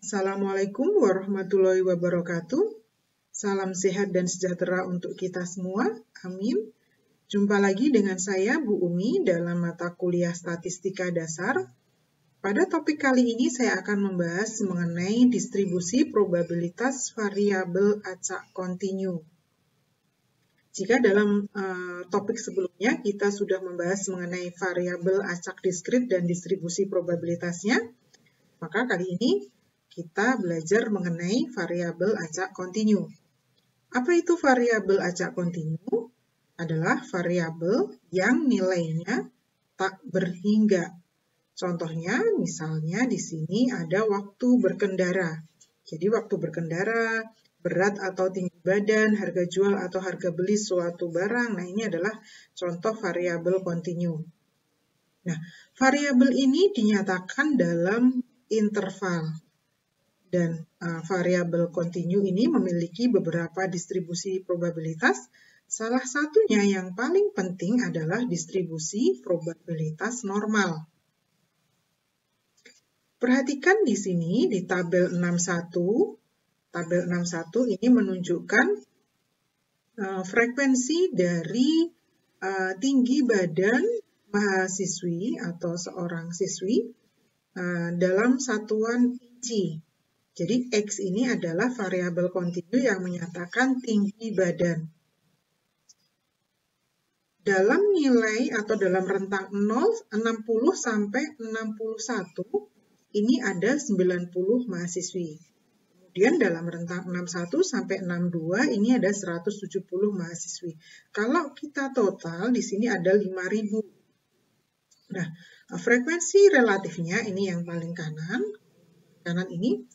Assalamualaikum warahmatullahi wabarakatuh. Salam sehat dan sejahtera untuk kita semua. Amin. Jumpa lagi dengan saya, Bu Umi, dalam mata kuliah Statistika Dasar. Pada topik kali ini saya akan membahas mengenai distribusi probabilitas variabel acak kontinu. Jika dalam topik sebelumnya kita sudah membahas mengenai variabel acak diskrit dan distribusi probabilitasnya, maka kali ini kita belajar mengenai variabel acak kontinu. Apa itu variabel acak kontinu? Adalah variabel yang nilainya tak berhingga. Contohnya, misalnya di sini ada waktu berkendara. Jadi waktu berkendara, berat atau tinggi badan, harga jual atau harga beli suatu barang. Nah, ini adalah contoh variabel kontinu. Nah, variabel ini dinyatakan dalam interval. Dan variabel kontinu ini memiliki beberapa distribusi probabilitas. Salah satunya yang paling penting adalah distribusi probabilitas normal. Perhatikan di sini di tabel 61. Tabel 61 ini menunjukkan frekuensi dari tinggi badan mahasiswi atau seorang siswi dalam satuan inci. Jadi X ini adalah variabel kontinu yang menyatakan tinggi badan. Dalam nilai atau dalam rentang 60 sampai 61, ini ada 90 mahasiswi. Kemudian dalam rentang 61 sampai 62, ini ada 170 mahasiswi. Kalau kita total, di sini ada 5.000. Nah, frekuensi relatifnya ini yang paling kanan. Kanan ini,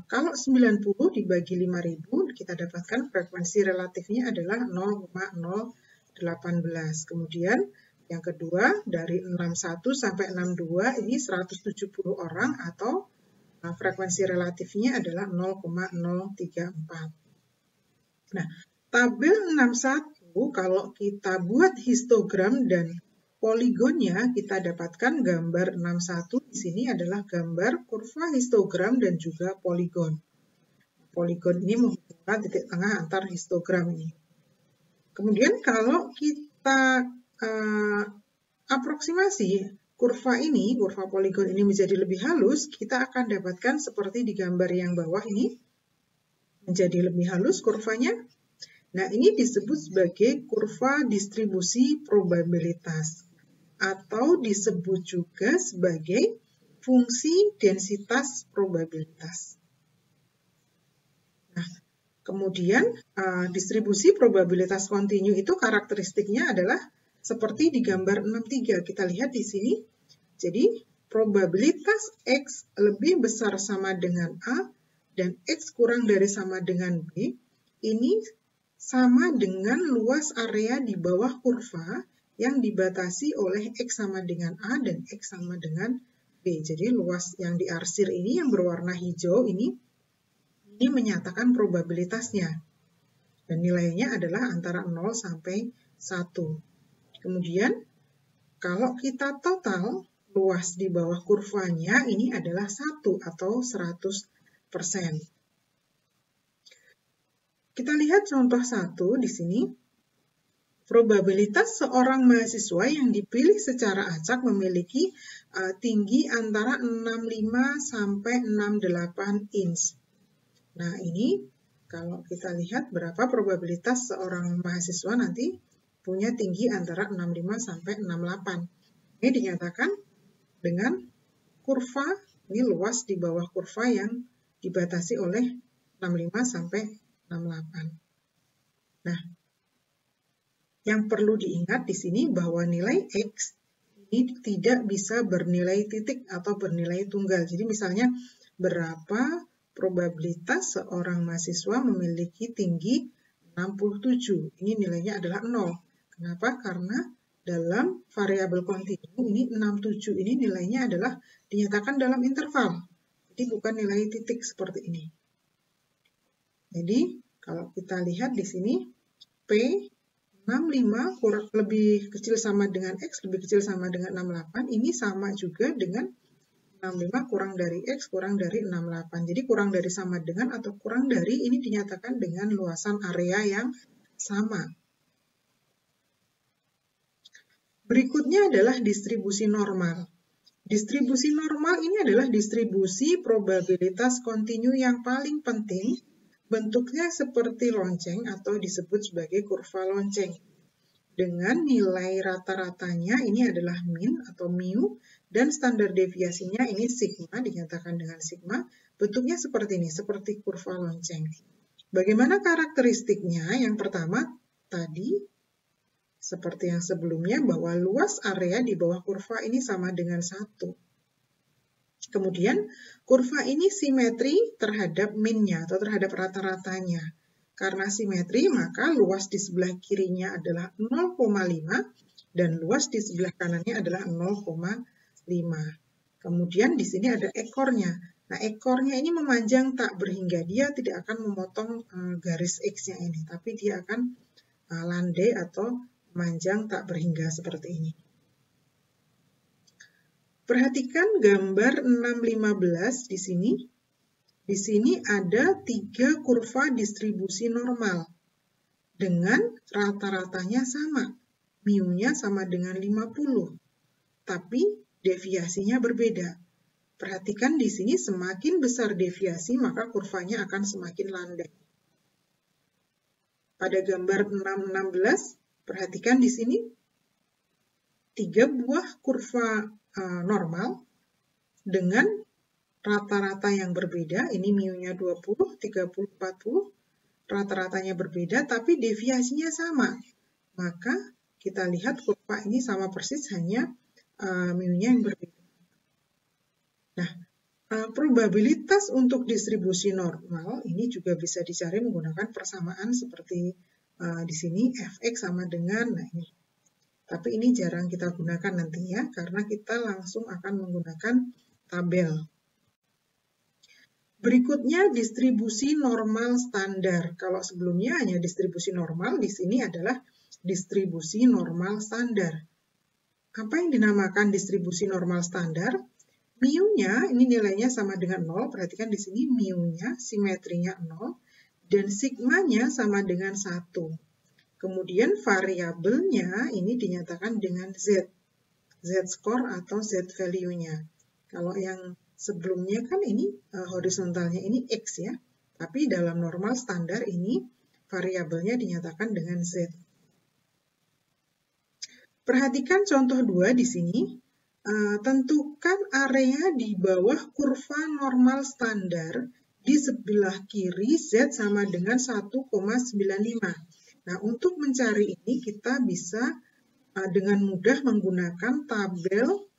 kalau 90 dibagi 5.000, kita dapatkan frekuensi relatifnya adalah 0,018. Kemudian yang kedua, dari 61 sampai 62, ini 170 orang atau frekuensi relatifnya adalah 0,034. Nah, tabel 61, kalau kita buat histogram dan poligonnya, kita dapatkan gambar 61 di sini adalah gambar kurva histogram dan juga poligon. Poligon ini menghubungkan titik tengah antar histogram ini. Kemudian kalau kita aproksimasi kurva ini, kurva poligon ini menjadi lebih halus, kita akan dapatkan seperti di gambar yang bawah ini, menjadi lebih halus kurvanya. Nah, ini disebut sebagai kurva distribusi probabilitas, atau disebut juga sebagai fungsi densitas probabilitas. Nah, kemudian distribusi probabilitas kontinu itu karakteristiknya adalah seperti di gambar 63. Kita lihat di sini. Jadi, probabilitas X lebih besar sama dengan A dan X kurang dari sama dengan B, ini sama dengan luas area di bawah kurva yang dibatasi oleh X sama dengan A dan X sama dengan B. Jadi luas yang diarsir ini yang berwarna hijau ini menyatakan probabilitasnya. Dan nilainya adalah antara 0 sampai 1. Kemudian kalau kita total luas di bawah kurvanya ini adalah 1 atau 100%. Kita lihat contoh 1 di sini. Probabilitas seorang mahasiswa yang dipilih secara acak memiliki tinggi antara 65 sampai 68 inch. Nah, ini kalau kita lihat berapa probabilitas seorang mahasiswa nanti punya tinggi antara 65 sampai 68. Ini dinyatakan dengan kurva, ini luas di bawah kurva yang dibatasi oleh 65 sampai 68. Nah, yang perlu diingat di sini bahwa nilai X ini tidak bisa bernilai titik atau bernilai tunggal. Jadi misalnya berapa probabilitas seorang mahasiswa memiliki tinggi 67. Ini nilainya adalah 0. Kenapa? Karena dalam variabel kontinu ini 67 ini nilainya adalah dinyatakan dalam interval. Jadi bukan nilai titik seperti ini. Jadi kalau kita lihat di sini P 65 lebih kecil sama dengan X, lebih kecil sama dengan 68, ini sama juga dengan 65 kurang dari X kurang dari 68. Jadi kurang dari sama dengan atau kurang dari ini dinyatakan dengan luasan area yang sama. Berikutnya adalah distribusi normal. Distribusi normal ini adalah distribusi probabilitas kontinu yang paling penting. Bentuknya seperti lonceng atau disebut sebagai kurva lonceng. Dengan nilai rata-ratanya ini adalah min atau mu, dan standar deviasinya ini sigma, dinyatakan dengan sigma. Bentuknya seperti ini, seperti kurva lonceng. Bagaimana karakteristiknya? Yang pertama, tadi, seperti yang sebelumnya, bahwa luas area di bawah kurva ini sama dengan 1. Kemudian, kurva ini simetri terhadap minnya atau terhadap rata-ratanya. Karena simetri, maka luas di sebelah kirinya adalah 0,5 dan luas di sebelah kanannya adalah 0,5. Kemudian di sini ada ekornya. Nah, ekornya ini memanjang tak berhingga. Dia tidak akan memotong garis X-nya ini, tapi dia akan landai atau memanjang tak berhingga seperti ini. Perhatikan gambar 615 di sini. Di sini ada 3 kurva distribusi normal dengan rata-ratanya sama. Mu-nya sama dengan 50, tapi deviasinya berbeda. Perhatikan di sini semakin besar deviasi, maka kurvanya akan semakin landai. Pada gambar 616, perhatikan di sini 3 buah kurva normal dengan rata-rata yang berbeda, ini mu-nya 20, 30, 40, rata-ratanya berbeda, tapi deviasinya sama. Maka kita lihat kurva ini sama persis, hanya mu-nya yang berbeda. Nah, probabilitas untuk distribusi normal ini juga bisa dicari menggunakan persamaan seperti di sini, fx sama dengan, nah ini. Tapi ini jarang kita gunakan nanti ya, karena kita langsung akan menggunakan tabel. Berikutnya distribusi normal standar. Kalau sebelumnya hanya distribusi normal, di sini adalah distribusi normal standar. Apa yang dinamakan distribusi normal standar? Mu-nya ini nilainya sama dengan 0. Perhatikan di sini mu-nya simetrinya 0 dan sigma-nya sama dengan 1. Kemudian variabelnya ini dinyatakan dengan Z. Z-score atau Z-value-nya. Kalau yang sebelumnya kan ini horizontalnya ini X ya, tapi dalam normal standar ini variabelnya dinyatakan dengan Z. Perhatikan contoh 2 di sini. Tentukan area di bawah kurva normal standar di sebelah kiri Z sama dengan 1,95. Nah, untuk mencari ini kita bisa dengan mudah menggunakan tabel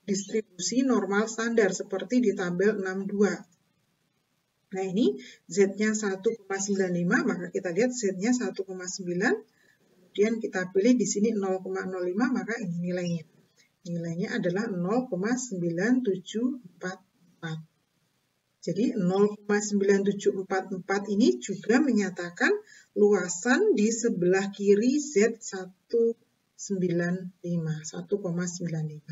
distribusi normal standar seperti di tabel 62. Nah, ini Z-nya 1,95, maka kita lihat Z-nya 1,9. Kemudian kita pilih di sini 0,05, maka ini nilainya. Nilainya adalah 0,9744. Jadi 0,9744 ini juga menyatakan luasan di sebelah kiri Z195.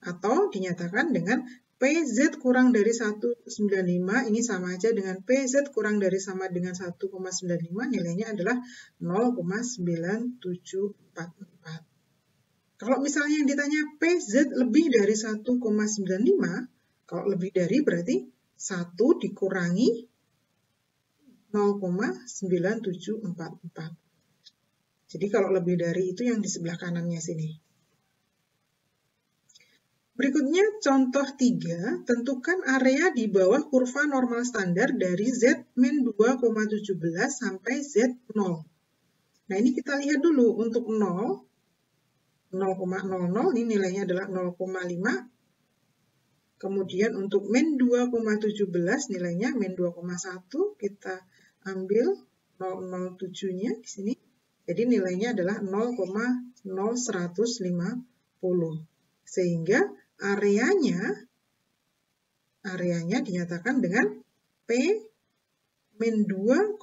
Atau dinyatakan dengan PZ kurang dari 195, ini sama aja dengan PZ kurang dari sama dengan 1,95, nilainya adalah 0,9744. Kalau misalnya yang ditanya PZ lebih dari 1,95, kalau lebih dari berarti 1 dikurangi 0,9744. Jadi kalau lebih dari itu yang di sebelah kanannya sini. Berikutnya contoh 3, tentukan area di bawah kurva normal standar dari Z-2,17 sampai Z0. Nah ini kita lihat dulu untuk 0, 0,00 ini nilainya adalah 0,5. Kemudian untuk min 2,17 nilainya min 2,1, kita ambil 0,07-nya di sini. Jadi nilainya adalah 0,0150. Sehingga areanya dinyatakan dengan P min 2,17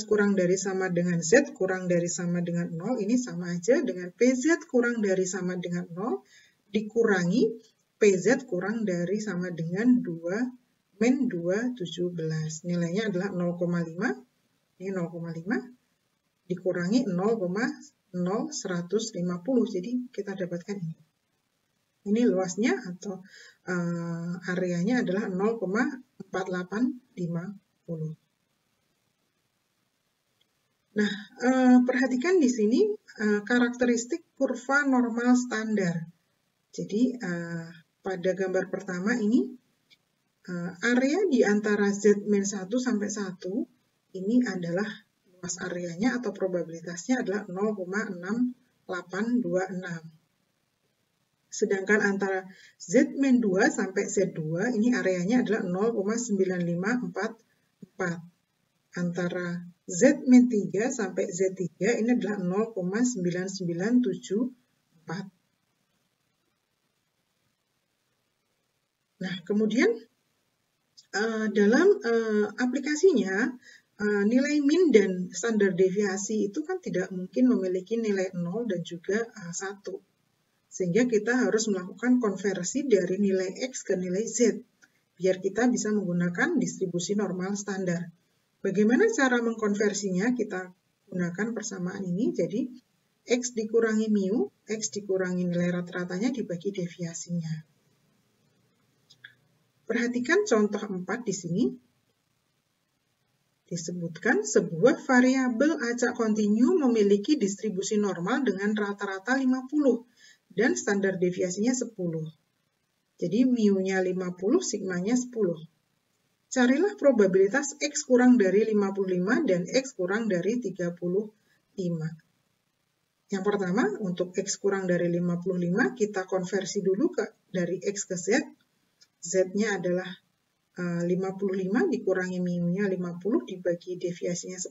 kurang dari sama dengan Z kurang dari sama dengan 0. Ini sama aja dengan PZ kurang dari sama dengan 0 dikurangi P PZ kurang dari sama dengan 2 min 217. Nilainya adalah 0,5. Ini 0,5 dikurangi 0,0150. Jadi kita dapatkan ini. Ini luasnya atau areanya adalah 0,4850. Nah, perhatikan di sini karakteristik kurva normal standar. Jadi, pada gambar pertama ini, area di antara Z-1 sampai 1, ini adalah luas areanya atau probabilitasnya adalah 0,6826. Sedangkan antara Z-2 sampai Z2, ini areanya adalah 0,9544. Antara Z-3 sampai Z3 ini adalah 0,9974. Nah, kemudian dalam aplikasinya, nilai min dan standar deviasi itu kan tidak mungkin memiliki nilai 0 dan juga 1. Sehingga kita harus melakukan konversi dari nilai X ke nilai Z, biar kita bisa menggunakan distribusi normal standar. Bagaimana cara mengkonversinya? Kita gunakan persamaan ini, jadi X dikurangi mu, X dikurangi nilai rata-ratanya dibagi deviasinya. Perhatikan contoh 4 di sini. Disebutkan sebuah variabel acak kontinu memiliki distribusi normal dengan rata-rata 50 dan standar deviasinya 10. Jadi mu-nya 50, sigmanya 10. Carilah probabilitas X kurang dari 55 dan X kurang dari 35. Yang pertama, untuk X kurang dari 55, kita konversi dulu dari X ke Z. Z-nya adalah 55 dikurangi mu-nya 50 dibagi deviasinya 10.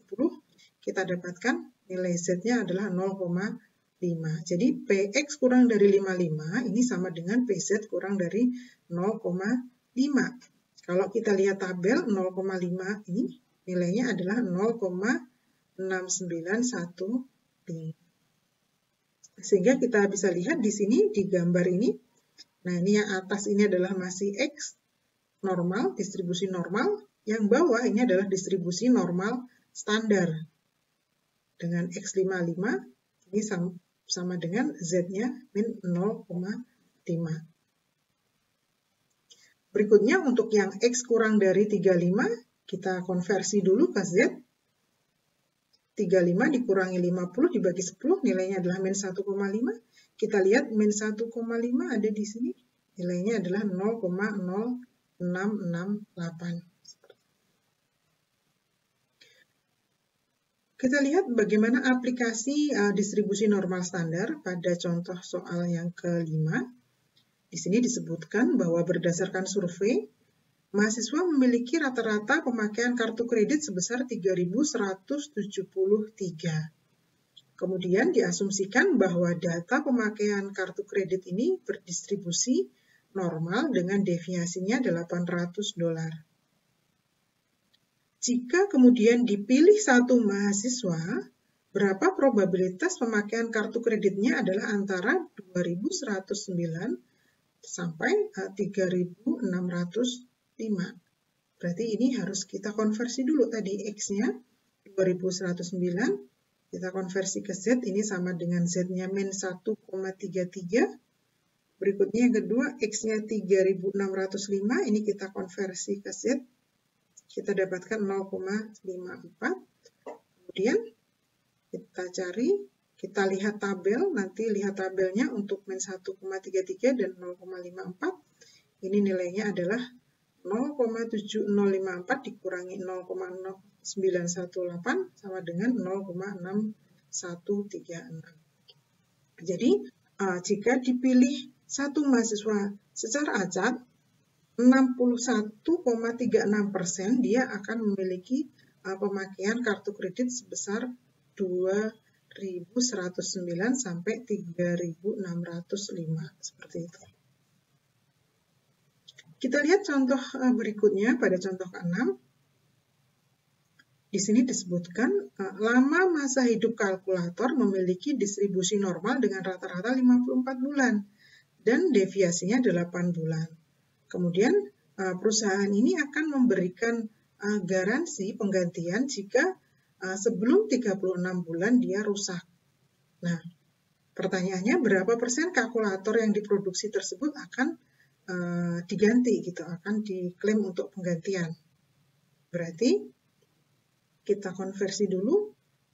Kita dapatkan nilai Z-nya adalah 0,5. Jadi PX kurang dari 55 ini sama dengan PZ kurang dari 0,5. Kalau kita lihat tabel 0,5 ini nilainya adalah 0,6915. Sehingga kita bisa lihat di sini di gambar ini. Nah, ini yang atas ini adalah masih X normal, distribusi normal. Yang bawah ini adalah distribusi normal standar. Dengan X55 ini sama dengan Z-nya min 0,5. Berikutnya untuk yang X kurang dari 35, kita konversi dulu ke Z. 35 dikurangi 50 dibagi 10, nilainya adalah min 1,5. Kita lihat min 1,5 ada di sini, nilainya adalah 0,0668. Kita lihat bagaimana aplikasi distribusi normal standar pada contoh soal yang kelima. Di sini disebutkan bahwa berdasarkan survei, mahasiswa memiliki rata-rata pemakaian kartu kredit sebesar 3.173. Kemudian diasumsikan bahwa data pemakaian kartu kredit ini berdistribusi normal dengan deviasinya $800. Jika kemudian dipilih satu mahasiswa, berapa probabilitas pemakaian kartu kreditnya adalah antara 2.109 sampai 3.605. Berarti ini harus kita konversi dulu tadi X-nya 2.109, kita konversi ke Z, ini sama dengan Z-nya min 1,33. Berikutnya yang kedua, X-nya 3.605, ini kita konversi ke Z, kita dapatkan 0,54. Kemudian kita cari, kita lihat tabel, nanti lihat tabelnya untuk min 1,33 dan 0,54. Ini nilainya adalah 0,7054 dikurangi 0,0918 sama dengan 0,6136. Jadi, jika dipilih satu mahasiswa secara acak, 61,36% dia akan memiliki pemakaian kartu kredit sebesar 2.109 sampai 3.605, seperti itu. Kita lihat contoh berikutnya pada contoh ke-6. Di sini disebutkan lama masa hidup kalkulator memiliki distribusi normal dengan rata-rata 54 bulan. dan deviasinya 8 bulan. Kemudian perusahaan ini akan memberikan garansi penggantian jika sebelum 36 bulan dia rusak. Nah, pertanyaannya berapa persen kalkulator yang diproduksi tersebut akan diganti gitu, akan diklaim untuk penggantian. Berarti kita konversi dulu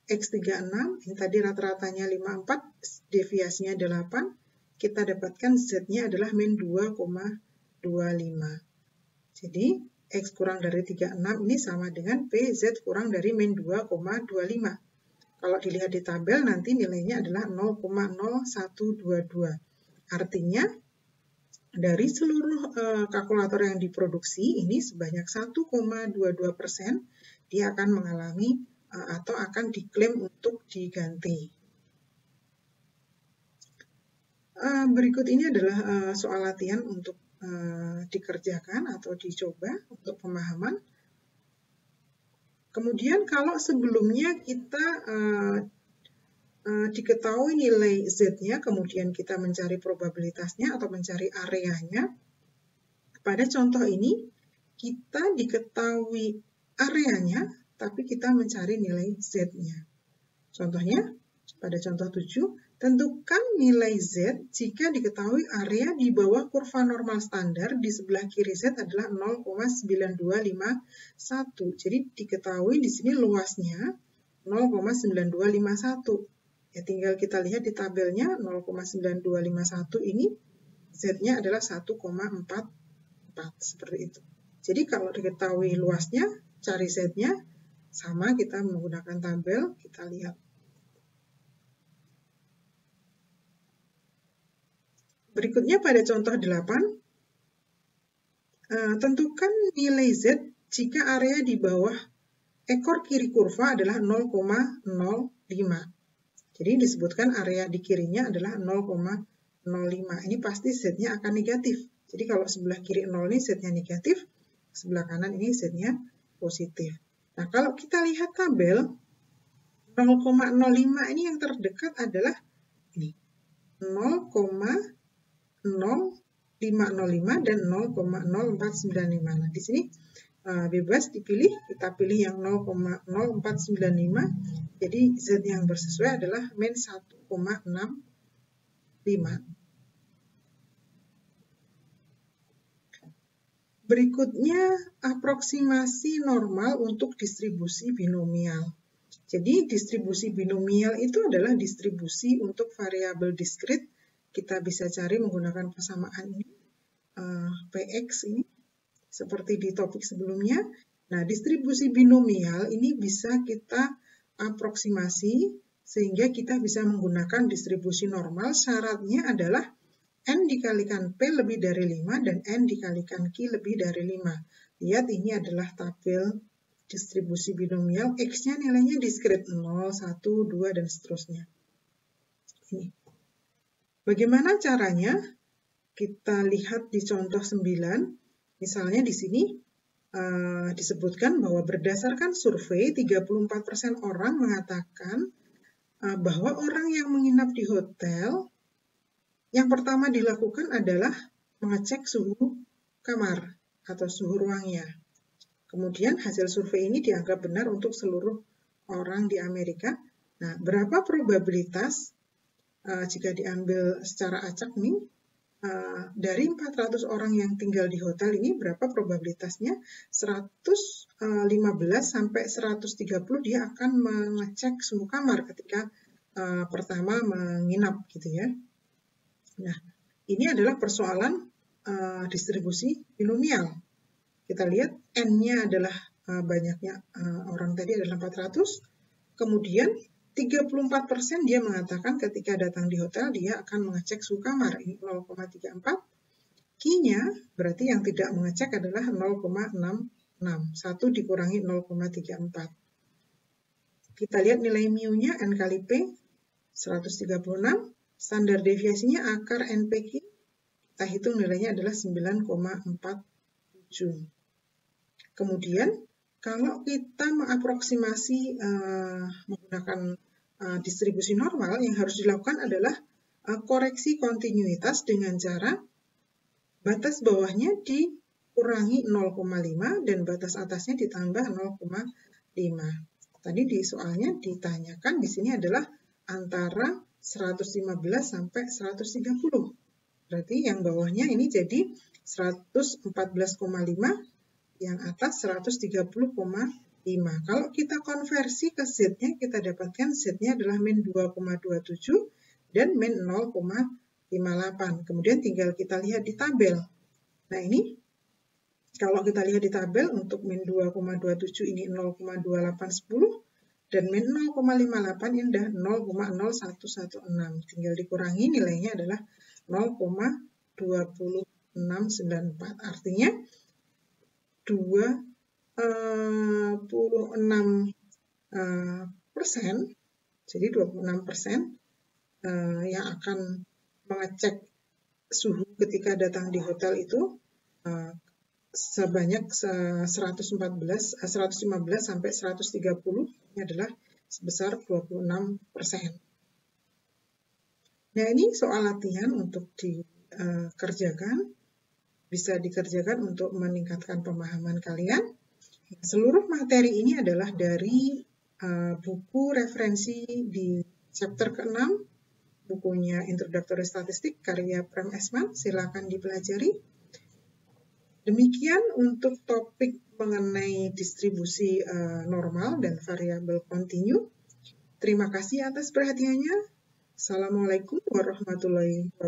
X36, ini tadi rata-ratanya 54, deviasinya 8, kita dapatkan Z-nya adalah min 2,25. Jadi X kurang dari 36 ini sama dengan PZ kurang dari min 2,25. Kalau dilihat di tabel nanti nilainya adalah 0,0122. Artinya dari seluruh kalkulator yang diproduksi ini sebanyak 1,22% dia akan mengalami atau akan diklaim untuk diganti. Berikut ini adalah soal latihan untuk dikerjakan atau dicoba untuk pemahaman. Kemudian kalau sebelumnya kita diketahui nilai Z-nya, kemudian kita mencari probabilitasnya atau mencari areanya. Pada contoh ini, kita diketahui areanya, tapi kita mencari nilai Z-nya. Contohnya, pada contoh 7, tentukan nilai Z jika diketahui area di bawah kurva normal standar di sebelah kiri Z adalah 0,9251. Jadi diketahui di sini luasnya 0,9251. Ya, tinggal kita lihat di tabelnya 0,9251 ini Z-nya adalah 1,44 seperti itu. Jadi kalau diketahui luasnya, cari Z-nya, sama kita menggunakan tabel, kita lihat. Berikutnya pada contoh 8, tentukan nilai Z jika area di bawah ekor kiri kurva adalah 0,05. Jadi disebutkan area di kirinya adalah 0,05. Ini pasti Z-nya akan negatif. Jadi kalau sebelah kiri 0 ini Z-nya negatif, sebelah kanan ini Z-nya positif. Nah, kalau kita lihat tabel, 0,05 ini yang terdekat adalah ini, 0,0505 dan 0,0495. Nah, di sini bebas dipilih, kita pilih yang 0,0495, jadi Z yang bersesuai adalah min 1,65. Berikutnya, aproksimasi normal untuk distribusi binomial. Jadi, distribusi binomial itu adalah distribusi untuk variabel diskrit. Kita bisa cari menggunakan persamaan ini, PX ini, seperti di topik sebelumnya. Nah, distribusi binomial ini bisa kita aproksimasi sehingga kita bisa menggunakan distribusi normal. Syaratnya adalah N dikalikan P lebih dari 5 dan N dikalikan Q lebih dari 5. Lihat, ini adalah tabel distribusi binomial. X-nya nilainya diskrit 0, 1, 2, dan seterusnya. Ini. Bagaimana caranya? Kita lihat di contoh 9. Misalnya di sini disebutkan bahwa berdasarkan survei 34% orang mengatakan bahwa orang yang menginap di hotel yang pertama dilakukan adalah mengecek suhu kamar atau suhu ruangnya. Kemudian hasil survei ini dianggap benar untuk seluruh orang di Amerika. Nah, berapa probabilitas jika diambil secara acak nih, dari 400 orang yang tinggal di hotel ini, berapa probabilitasnya? 115 sampai 130 dia akan mengecek suhu kamar ketika pertama menginap gitu ya. Nah, ini adalah persoalan distribusi binomial. Kita lihat N-nya adalah banyaknya orang tadi adalah 400, kemudian 34% dia mengatakan ketika datang di hotel dia akan mengecek suhu kamar, ini 0,34. Q-nya berarti yang tidak mengecek adalah 0,66. 1 dikurangi 0,34. Kita lihat nilai mu-nya N kali P 136. Standar deviasinya akar NPQ. Kita hitung nilainya adalah 9,47. Kemudian kalau kita mengaproksimasi menggunakan distribusi normal, yang harus dilakukan adalah koreksi kontinuitas dengan cara batas bawahnya dikurangi 0,5 dan batas atasnya ditambah 0,5. Tadi di soalnya ditanyakan di sini adalah antara 115 sampai 130. Berarti yang bawahnya ini jadi 114,5, yang atas 130,5. Kalau kita konversi ke Z-nya, kita dapatkan Z-nya adalah min 2,27 dan min 0,58. Kemudian tinggal kita lihat di tabel. Nah ini, kalau kita lihat di tabel, untuk min 2,27 ini 0,2810, dan min 0,58 ini adalah 0,0116. Tinggal dikurangi, nilainya adalah 0,2694. Artinya 26%, jadi 26% yang akan mengecek suhu ketika datang di hotel itu sebanyak 115 sampai 130, ini adalah sebesar 26%. Nah, ini soal latihan untuk dikerjakan, bisa dikerjakan untuk meningkatkan pemahaman kalian. Seluruh materi ini adalah dari buku referensi di chapter ke-6, bukunya Introductory Statistik karya Prem Esman, silakan dipelajari. Demikian untuk topik mengenai distribusi normal dan variabel kontinu. Terima kasih atas perhatiannya. Assalamualaikum warahmatullahi wabarakatuh.